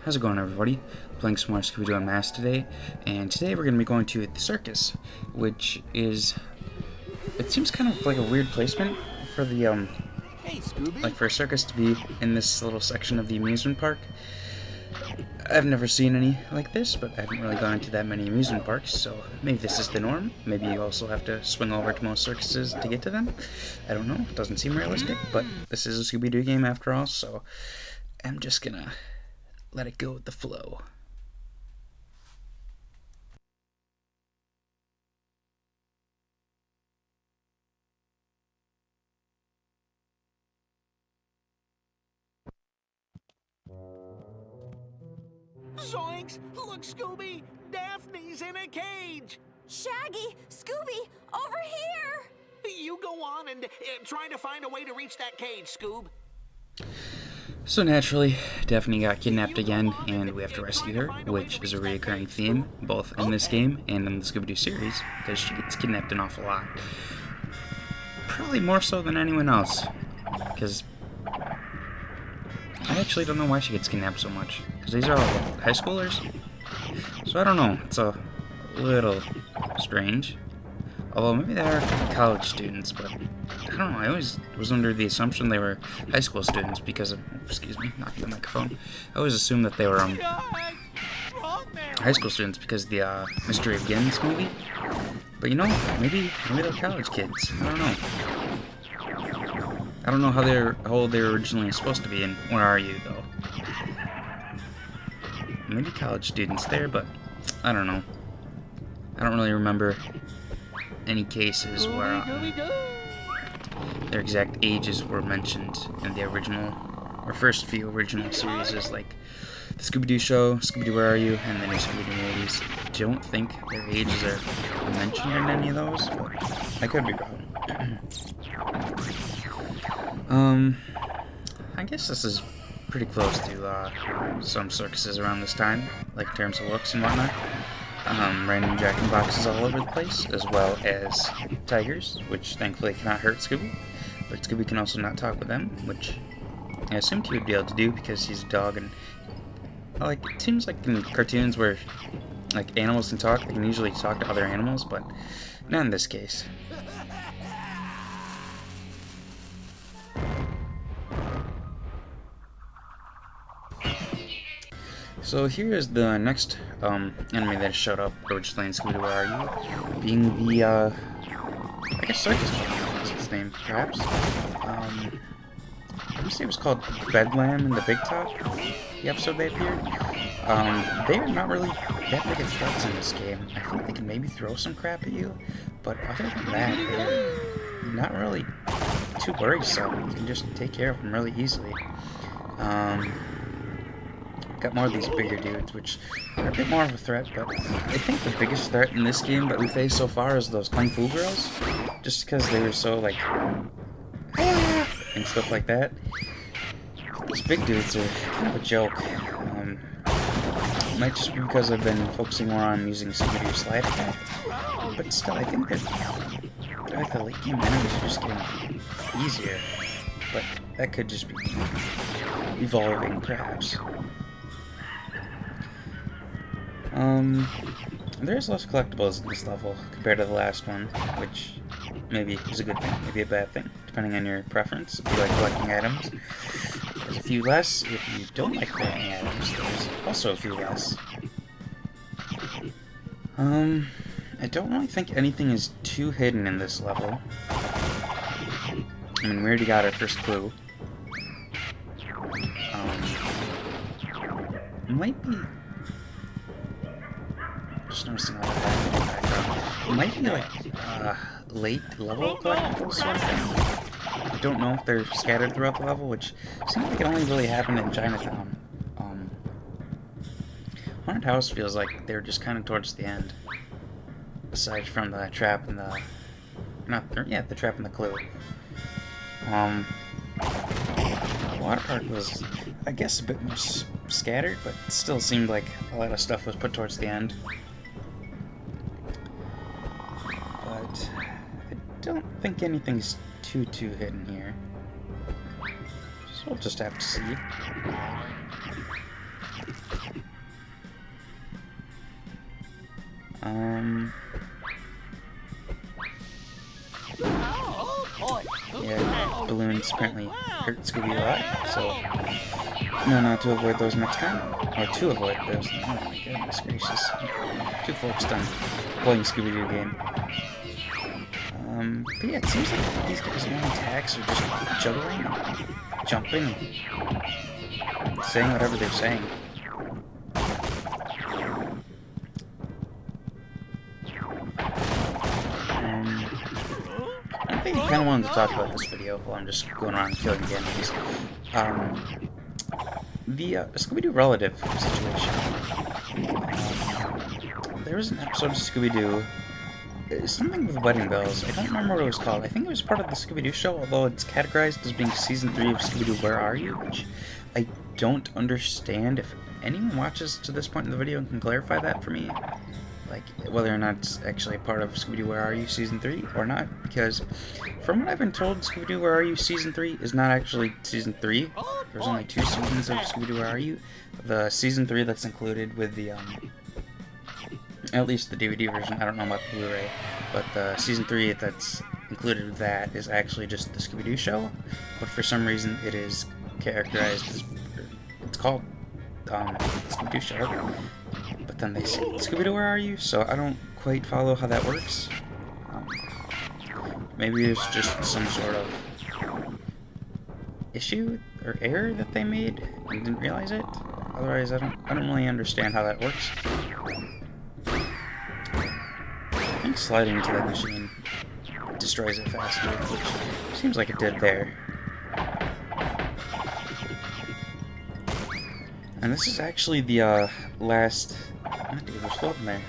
How's it going, everybody? Playing some more Scooby Unmasked today, and today we're going to be going to the circus, which is, it seems kind of like a weird placement for the, Hey, Scooby. like for a circus to be in this little section of the amusement park. I've never seen any like this, but I haven't really gone to that many amusement parks, so maybe this is the norm. Maybe you also have to swing over to most circuses to get to them. I don't know, it doesn't seem realistic, but this is a Scooby-Doo game after all, so I'm just gonna let it go with the flow. Zoinks! Look, Scooby! Daphne's in a cage! Shaggy! Scooby! Over here! You go on and try to find a way to reach that cage, Scoob. So naturally, Daphne got kidnapped again, and we have to rescue her, which is a recurring theme, both in this game and in the Scooby-Doo series, because she gets kidnapped an awful lot. Probably more so than anyone else, because I actually don't know why she gets kidnapped so much, because these are all high schoolers, so I don't know, it's a little strange. Although maybe they are college students, but I don't know, I always was under the assumption they were high school students because of, excuse me, knocking the microphone. I always assumed that they were high school students because of the Mystery of Gins movie. But you know, maybe they're college kids. I don't know. I don't know how old they were originally supposed to be, and where are you though? Maybe college students there, but I don't know. I don't really remember any cases where their exact ages were mentioned in the original, or first few original series, like the Scooby-Doo show, Scooby-Doo Where Are You, and the new Scooby-Doo movies. Don't think their ages are mentioned in any of those, but I could be wrong. I guess this is pretty close to some circuses around this time, like in terms of looks and whatnot. Random jack-in-boxes all over the place, as well as tigers, which thankfully cannot hurt Scooby, but Scooby can also not talk with them, which I assumed he would be able to do because he's a dog, and like it seems like in cartoons where like animals can talk, they can usually talk to other animals, but not in this case. So here is the next enemy that showed up originally in Scooby-Doo Where Are You, being the, I guess Circus Tent is its name, perhaps. I would say it was called Bedlam in the Big Top, the episode they appeared. They are not really that big of threats in this game. I think they can maybe throw some crap at you, but other than that, they're not really too worrisome. You can just take care of them really easily. Got more of these bigger dudes, which are a bit more of a threat, but I think the biggest threat in this game that we faced so far is those Kung Fu girls, just because they were so, like, and stuff like that. These big dudes are kind of a joke. It might just be because I've been focusing more on using Scooby-Doo slide attack, but still, I think that like the late game enemies are just getting easier, but that could just be evolving, perhaps. There's less collectibles in this level compared to the last one, which maybe is a good thing, maybe a bad thing, depending on your preference. If you like collecting items, there's a few less. If you don't like collecting items, there's also a few less. I don't really think anything is too hidden in this level. I mean, we already got our first clue. Might be... Just noticing all that in the background. It might be like late level collectibles sort of thing. I don't know if they're scattered throughout the level, which seems like it only really happened in Chinatown. Haunted House feels like they're just kind of towards the end. Aside from the trap and the... the trap and the clue. Water Park was, I guess, a bit more scattered, but it still seemed like a lot of stuff was put towards the end. But I don't think anything's too hidden here. So we'll just have to see. Yeah, balloons apparently hurt Scooby a lot, so no, to avoid those next time. Or to avoid those. Oh my goodness gracious. Too focused on playing Scooby-Doo game. But yeah, it seems like these guys' only attacks are just juggling, jumping, saying whatever they're saying. I think I kind of wanted to talk about this video while I'm just going around killing the enemies. The Scooby-Doo relative situation. There was an episode of Scooby-Doo, something with wedding bells. I don't remember what it was called. I think it was part of the Scooby-Doo show, although it's categorized as being Season 3 of Scooby-Doo Where Are You?, which I don't understand. If anyone watches to this point in the video and can clarify that for me, like whether or not it's actually a part of Scooby-Doo Where Are You Season 3 or not, because from what I've been told, Scooby-Doo Where Are You Season 3 is not actually Season 3. There's only 2 seasons of Scooby-Doo Where Are You. The Season 3 that's included with the, at least the DVD version, I don't know about the Blu-ray, but the Season 3 that's included with that is actually just the Scooby-Doo show, but for some reason it is characterized as, it's called the Scooby-Doo show, but then they say Scooby-Doo Where Are You? So I don't quite follow how that works. Maybe it's just some sort of issue or error that they made and didn't realize it. Otherwise, I don't really understand how that works. I think sliding into that machine destroys it faster, which seems like it did there. And this is actually the last. Oh, dude, there's floating there.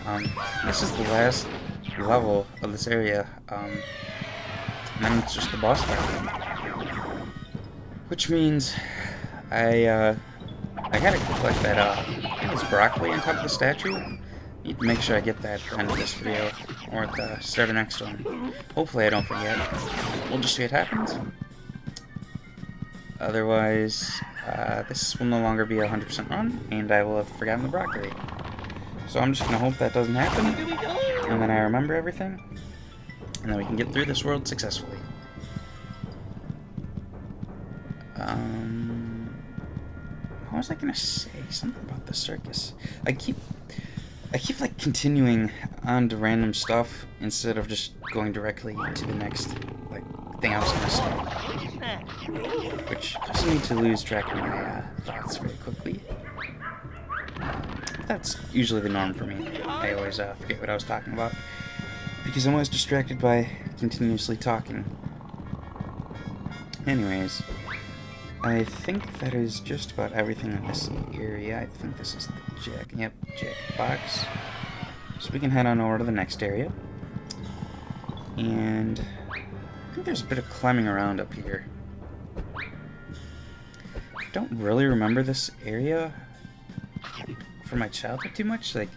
This is the last level of this area. And then it's just the boss fight. Which means I gotta collect that, I think it's broccoli on top of the statue. Need to make sure I get that at the end of this video, or at the start of the next one. Hopefully I don't forget. We'll just see what happens. Otherwise, this will no longer be a 100% run, and I will have forgotten the broccoli. So I'm just gonna hope that doesn't happen, and then I remember everything, and then we can get through this world successfully. What was I gonna say? Something about the circus. I keep like continuing on to random stuff instead of just going directly to the next like thing I was gonna say, which causes me to lose track of my thoughts very quickly. That's usually the norm for me. I always forget what I was talking about because I'm always distracted by continuously talking. Anyways, I think that is just about everything in this area. I think this is the jack box. So we can head on over to the next area. And I think there's a bit of climbing around up here. I don't really remember this area from my childhood too much. Like,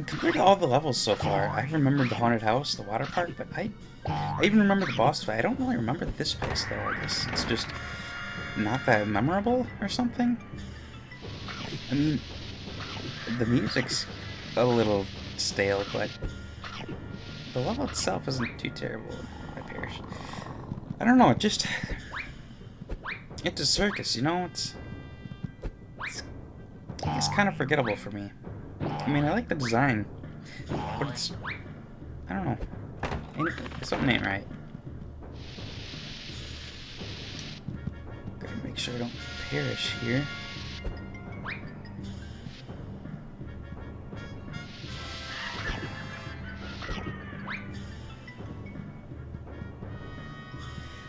compared to all the levels so far, I remembered the haunted house, the water park, but I even remember the boss fight. I don't really remember this place though. I guess it's just not that memorable or something. I mean, the music's a little stale, but the level itself isn't too terrible. I perish. I don't know. It's a circus, you know. It's kind of forgettable for me. I mean, I like the design, but it's, I don't know. Something ain't right. Gotta make sure I don't perish here.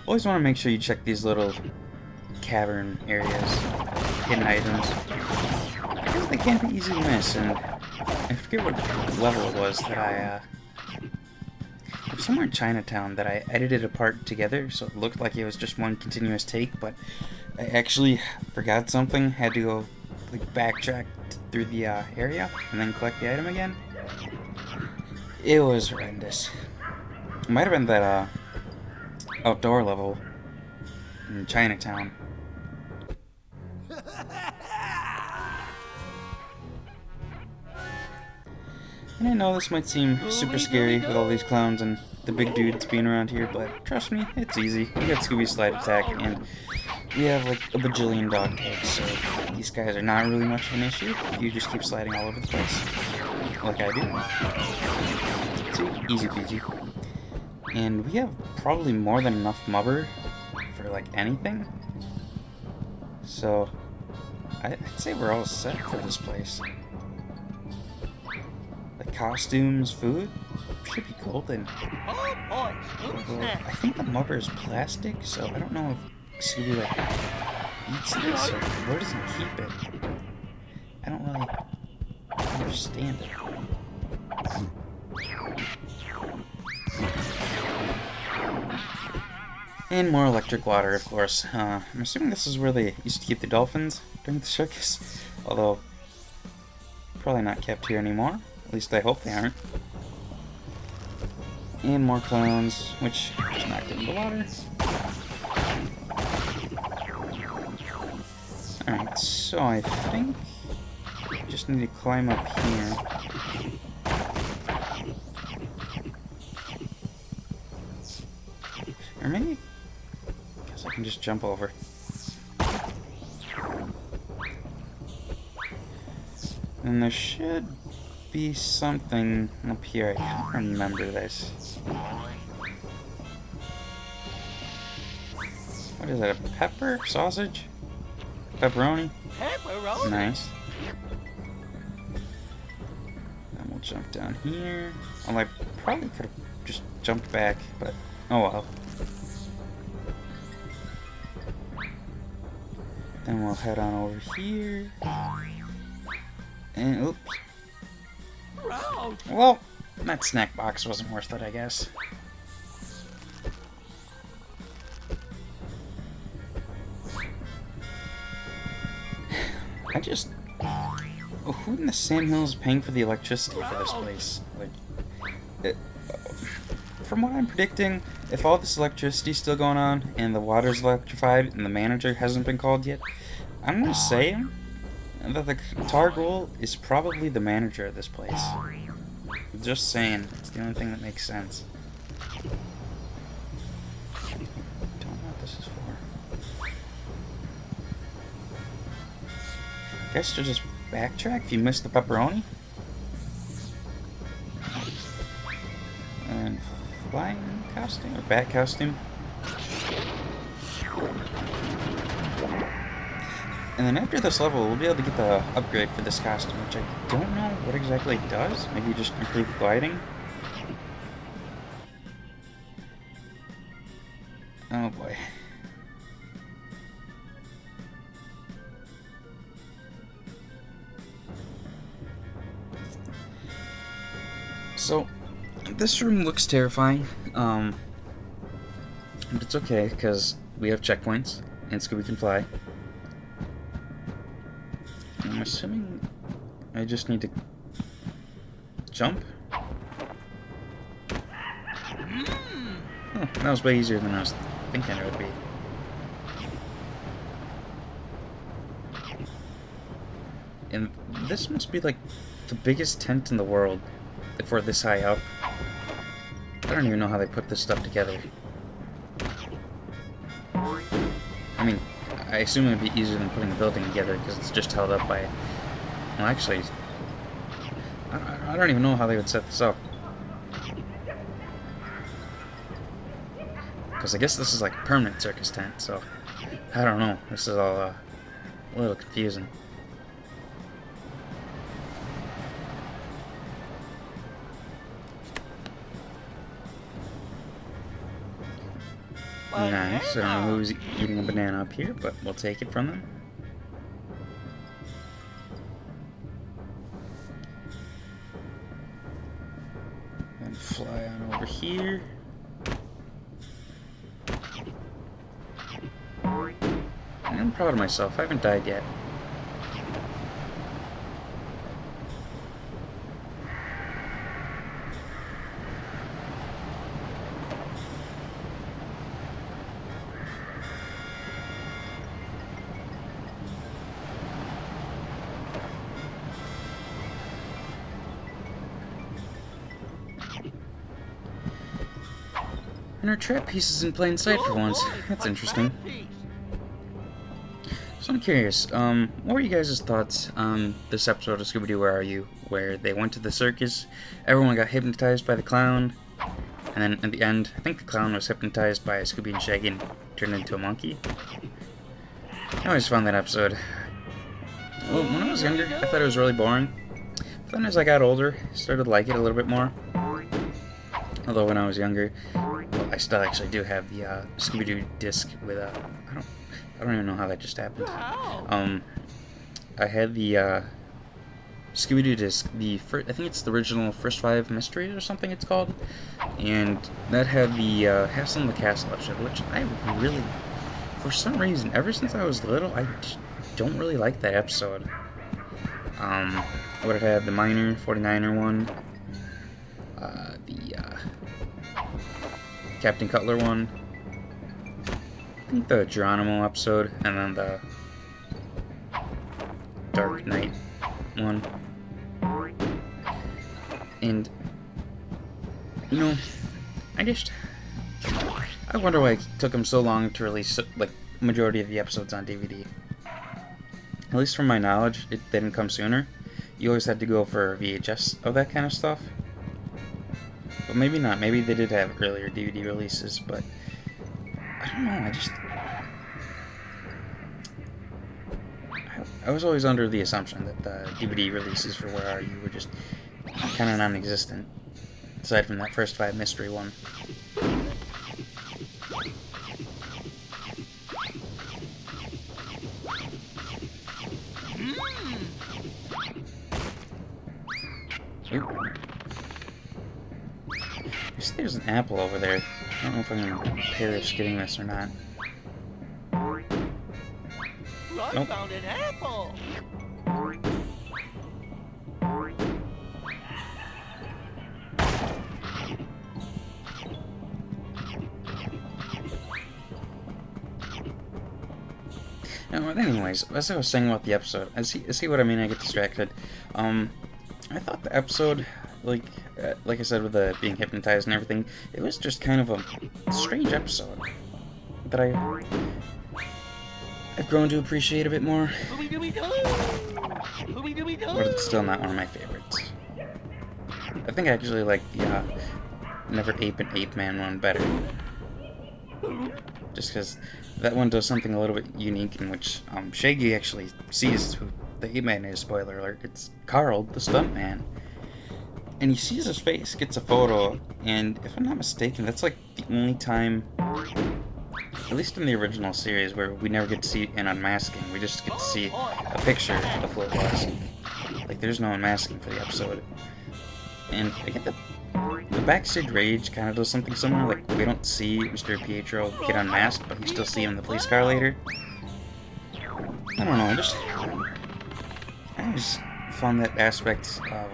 Always want to make sure you check these little cavern areas, hidden items, because they can't be easy to miss. And I forget what level it was that it was somewhere in Chinatown that I edited apart together, so it looked like it was just one continuous take, but I actually forgot something, had to go like backtrack through the area and then collect the item again. It was horrendous. It might have been that outdoor level in Chinatown. And I know this might seem super scary with all these clowns and the big dudes being around here, but trust me, it's easy. We got Scooby's slide attack, and we have like a bajillion dog tags, so these guys are not really much of an issue if you just keep sliding all over the place, like I do. See, easy peasy. And we have probably more than enough mubber for like anything, so I'd say we're all set for this place. The costumes, food should be golden. Oh boy, Scooby Although, snack. I think the mubber is plastic, so I don't know if Scooby like eats this or where does he keep it. I don't really understand it. And more electric water, of course. I'm assuming this is where they used to keep the dolphins during the circus, although probably not kept here anymore. At least I hope they aren't. And more clowns, which is not getting the water. Alright, so I think I just need to climb up here. Or maybe I guess I can just jump over. And there should be something up here. I can't remember this. What is that, a pepper? Sausage? Pepperoni? Pepperoni. Nice. Then we'll jump down here. Well, I probably could have just jumped back, but oh well. Then we'll head on over here. And oops. Round. Well, that snack box wasn't worth it, I guess. I just... who in the Sandhills is paying for the electricity for this place? Like, from what I'm predicting, if all this electricity's still going on, and the water's electrified, and the manager hasn't been called yet, I'm gonna say that the Targool is probably the manager of this place. Just saying, it's the only thing that makes sense. Don't know what this is for. Guess to just backtrack if you missed the pepperoni. And flying costume, or bat costume. And then after this level, we'll be able to get the upgrade for this costume, which I don't know what exactly it does. Maybe just improve gliding. Oh boy. So, this room looks terrifying, but it's okay, because we have checkpoints, and Scooby can fly. I'm assuming I just need to jump? Oh, that was way easier than I was thinking it would be. And this must be like the biggest tent in the world if we're this high up. I don't even know how they put this stuff together. I mean, I assume it would be easier than putting the building together because it's just held up by... Well, actually, I don't even know how they would set this up. Because I guess this is like a permanent circus tent, so I don't know. This is all a little confusing. Nice. I don't know who's eating a banana up here, but we'll take it from them. And fly on over here. And I'm proud of myself. I haven't died yet. And our trap piece is in plain sight for once. That's interesting. So I'm curious, what were you guys' thoughts on this episode of Scooby-Doo Where Are You? Where they went to the circus, everyone got hypnotized by the clown, and then at the end, I think the clown was hypnotized by Scooby and Shaggy and turned into a monkey. I always found that episode. Well, when I was younger, I thought it was really boring. But then as I got older, I started to like it a little bit more. Although when I was younger, well, I still actually do have the Scooby-Doo disc with I don't even know how that just happened. I had the Scooby-Doo disc, I think it's the original First Five Mysteries or something it's called, and that had the Hassle in the Castle episode, which I really, for some reason, ever since I was little, I don't really like that episode. What it had, the Minor 49er one, the Captain Cutler one, I think the Geronimo episode, and then the Dark Knight one. And, you know, I wonder why it took them so long to release, like, majority of the episodes on DVD. At least from my knowledge, it didn't come sooner. You always had to go for VHS of that kind of stuff. But maybe not. Maybe they did have earlier DVD releases, but I don't know, I was always under the assumption that the DVD releases for Where Are You were just kind of non-existent, aside from that First Five Mystery one. Oop. I see there's an apple over there. I don't know if I'm gonna perish getting this or not. I found an apple. No, anyways, as I was saying about the episode, see what I mean? I get distracted. I thought the episode, like I said, with the being hypnotized and everything, it was just kind of a strange episode that I've grown to appreciate a bit more. But it's still not one of my favorites. I think I actually like the Never Ape and Ape Man one better. Just because that one does something a little bit unique in which Shaggy actually sees who the Ape Man is. Spoiler alert, it's Carl, the stunt man. And he sees his face, gets a photo, and if I'm not mistaken, that's like the only time, at least in the original series, where we never get to see an unmasking. We just get to see a picture of who it was. Like, there's no unmasking for the episode. And I get that the Backstage Rage kind of does something similar. Like, we don't see Mr. Pietro get unmasked, but you still see him in the police car later. I don't know, I always found that aspect of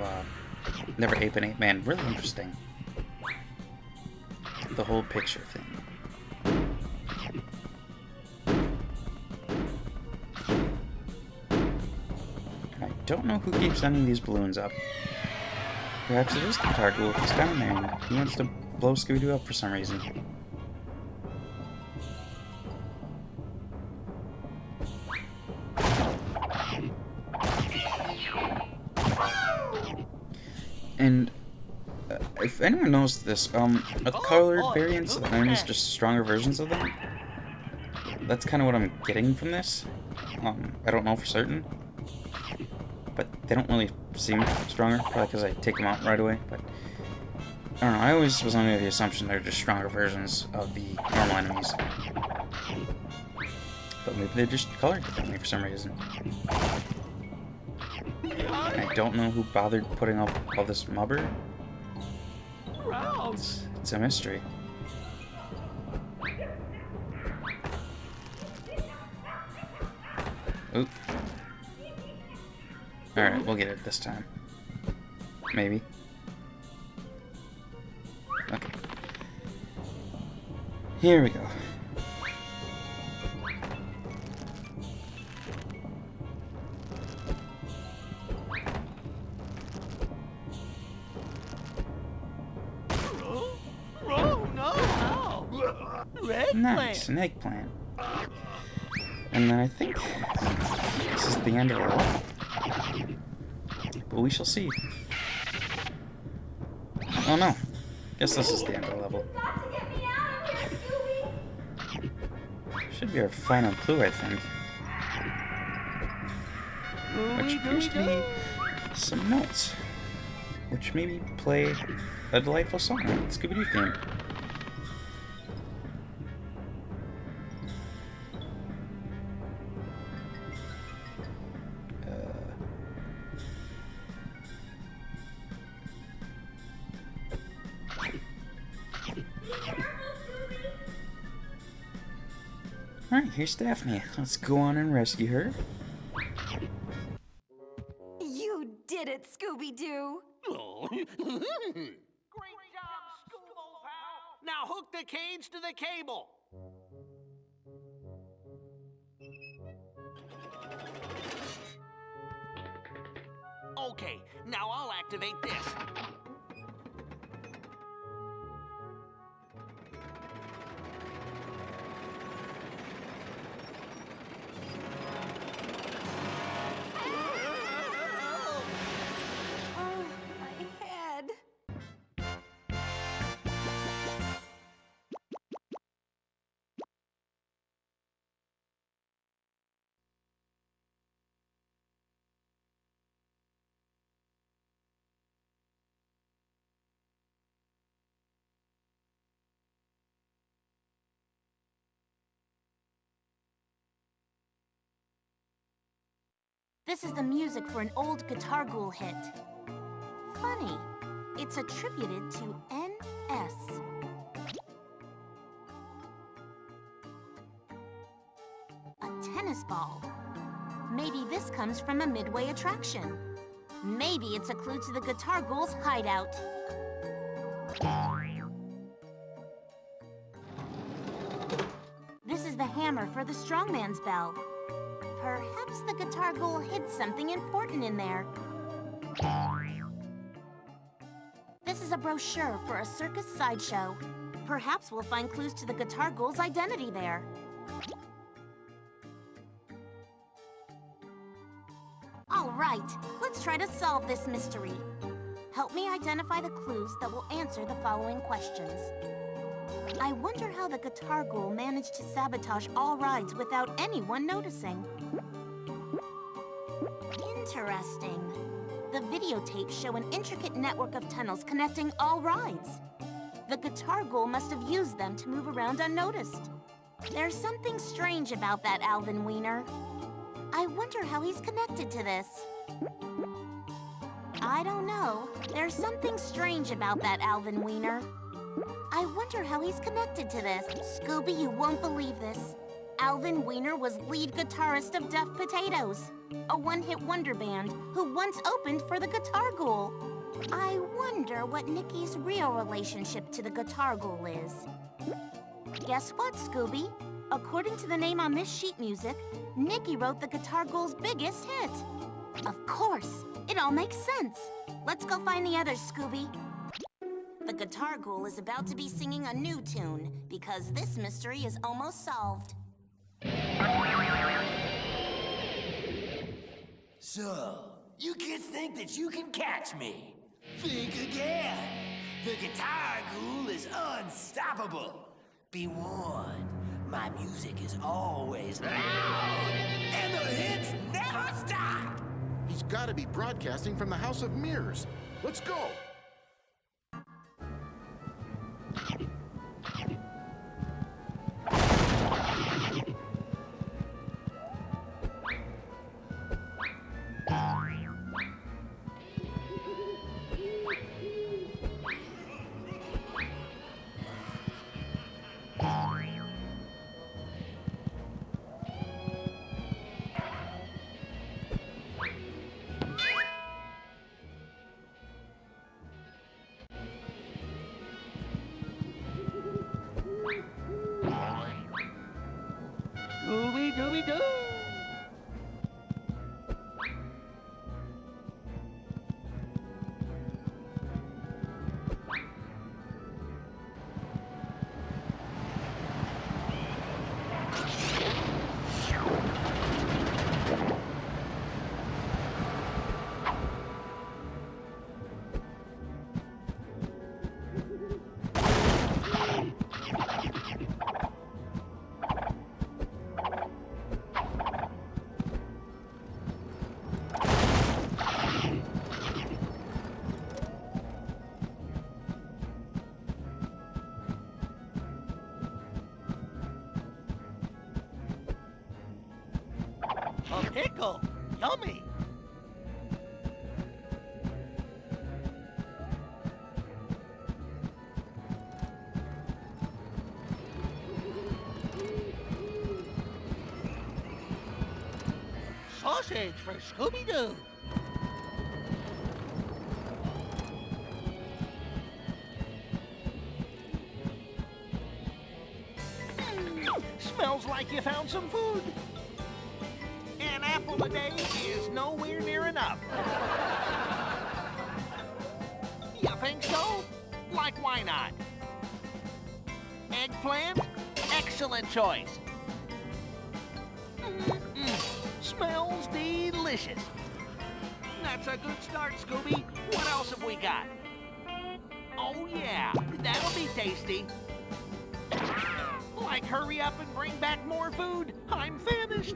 Never Ape and Ape Man really interesting. The whole picture thing. I don't know who keeps sending these balloons up. Perhaps it is the guitar ghoul. He's down there and he wants to blow Scooby-Doo up for some reason. And if anyone knows this, are the colored variants of the enemies just stronger versions of them? That's kind of what I'm getting from this. I don't know for certain, but they don't really seem stronger, probably because I take them out right away. But I don't know, I always was under the assumption they're just stronger versions of the normal enemies. But maybe they're just colored differently for some reason. I don't know who bothered putting up all this mubber. It's a mystery. Oop. Alright, we'll get it this time. Maybe. Okay. Here we go. Nice, an eggplant. And then I think this is the end of the level. But we shall see. Oh no. Guess this is the end of the level. Got to get me out of here, Scooby! Should be our final clue, I think. Which appears to be some notes. Which maybe play a delightful song, Scooby-Doo theme. Alright, here's Daphne. Let's go on and rescue her. You did it, Scooby-Doo! Oh. Great job, Scooby, old pal. Now hook the cage to the cable. Okay, now I'll activate this. Oh, my head. This is the music for an old Guitar Ghoul hit. Funny, it's attributed to NS. A tennis ball. Maybe this comes from a Midway attraction. Maybe it's a clue to the Guitar Ghoul's hideout. This is the hammer for the strongman's bell. Perhaps the Guitar Ghoul hid something important in there. This is a brochure for a circus sideshow. Perhaps we'll find clues to the Guitar Ghoul's identity there. All right, let's try to solve this mystery. Help me identify the clues that will answer the following questions. I wonder how the Guitar Ghoul managed to sabotage all rides without anyone noticing. Interesting. The videotapes show an intricate network of tunnels connecting all rides. The Guitar Ghoul must have used them to move around unnoticed. There's something strange about that Alvin Wiener. I wonder how he's connected to this. I don't know. There's something strange about that Alvin Wiener. I wonder how he's connected to this. Scooby, you won't believe this. Alvin Wiener was lead guitarist of Duff Potatoes, a one-hit wonder band who once opened for the Guitar Ghoul. I wonder what Nicky's real relationship to the Guitar Ghoul is. Guess what, Scooby? According to the name on this sheet music, Nicky wrote the Guitar Ghoul's biggest hit. Of course, it all makes sense. Let's go find the others, Scooby. The Guitar Ghoul is about to be singing a new tune because this mystery is almost solved. So, you kids think that you can catch me? Think again. The Guitar Ghoul is unstoppable. Be warned, my music is always loud, and the hits never stop. He's got to be broadcasting from the House of Mirrors. Let's go. Scooby-Dooby-Doo! sausage for Scooby-Doo. Smells like you found some food. An apple a day is nowhere near enough. You think so? Like, why not? Eggplant? Excellent choice. Smells delicious. That's a good start, Scooby. What else have we got? Oh, yeah, that'll be tasty. Like, hurry up and bring back more food. I'm famished.